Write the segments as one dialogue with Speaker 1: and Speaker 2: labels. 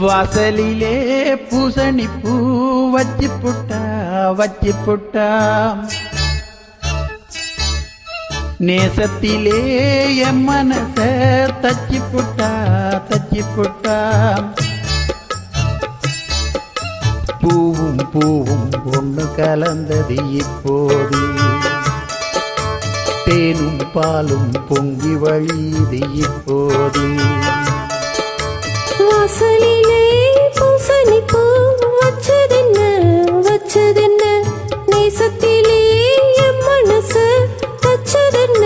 Speaker 1: வாசலிலே பூசணி பூ வச்சி புட்டா நேசத்திலே என் மனச தச்சி புட்டா பூவும் பூவும் ஒண்ணு கலந்தது இப்போது தேனும் பாலும் பொங்கி வழியுது இப்போது
Speaker 2: வாசலிலே பூசணி பூ வச்சதென்ன நேசத்திலே என் மனசு தச்சதென்ன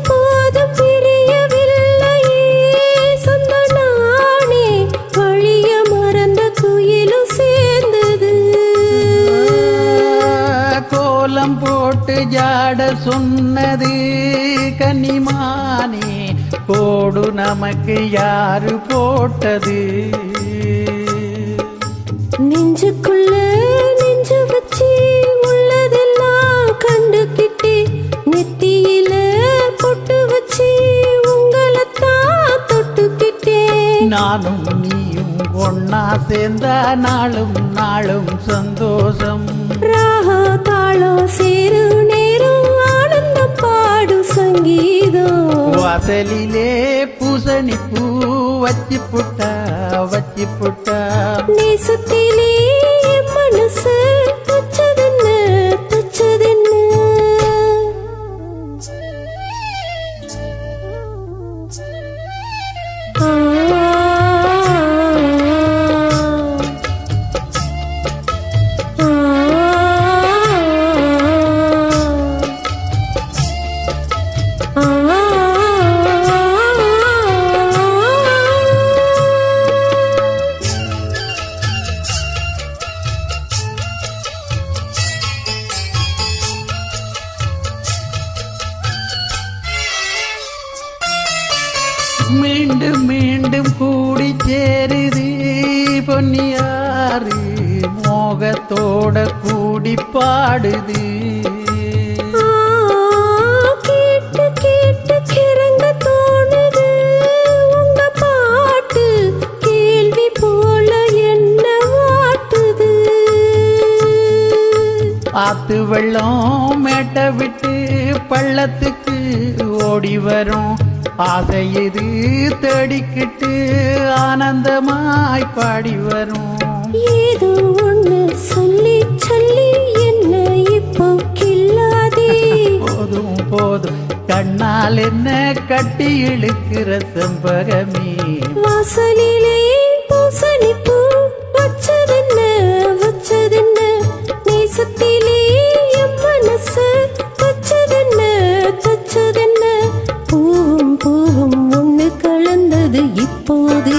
Speaker 2: போதும் பிரியவில்லையே சொந்த நானே வழிய மறந்த குயிலும் சேர்ந்தது
Speaker 1: கோலம் போட்டு ஜாட சொன்னது கன்னிமானே கோடு நமக்கு யாரு போட்டது
Speaker 2: நெஞ்சுக்குள்ள நெஞ்சு வச்சு உள்ளதெல்லாம் கண்டுகிட்டே நெத்தியில பொட்டு வச்சு உங்களைத்தான் தொட்டுக்கிட்டே
Speaker 1: நானும் நீயும் ஒன்னா சேர்ந்த நாளும் சந்தோஷம்
Speaker 2: ராகா தாளம் சேரு நேரம் ஆனந்தம் பாடும் சங்கீதம்
Speaker 1: வாசலிலே பூசணி பூ வச்சி புட்டா
Speaker 2: நேசத்திலே மனசு தச்சதென்ன
Speaker 1: மீண்டும் மீண்டும் கூடி சேருது பொன்னியாறு மோகத்தோட கூடி பாடுது
Speaker 2: கேட்டு கேட்டு கிறங்க தோணுது உங்க பாட்டு கேள்வி போல என்ன வாட்டுது
Speaker 1: ஆத்து வெள்ளம் மேட்ட விட்டு பள்ளத்துக்கு ஓடி வரும் ஆசை இது தேடிக்கிட்டு ஆனந்தமாய் பாடி வரும்
Speaker 2: ஏதோ ஒண்ணு சொல்லி என்ன இப்போ கில்லாதே
Speaker 1: போதும் கண்ணால் என்ன கட்டி இழுக்கிற செம்பகமே
Speaker 2: வாசலிலே பூசணி பூ வச்சதென்ன நேசத்திலே என் மனசு தச்சதென்ன பூவும் ஒண்ணு கலந்தது இப்போது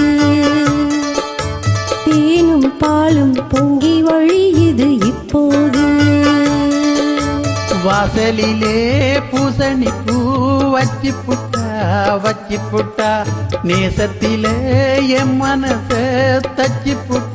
Speaker 2: தேனும் பாலும் பொங்கி வழியுது இப்போது
Speaker 1: வாசலிலே பூசணி பூ வச்சி புட்டா நேசத்திலே என் மனச தச்சி புட்டா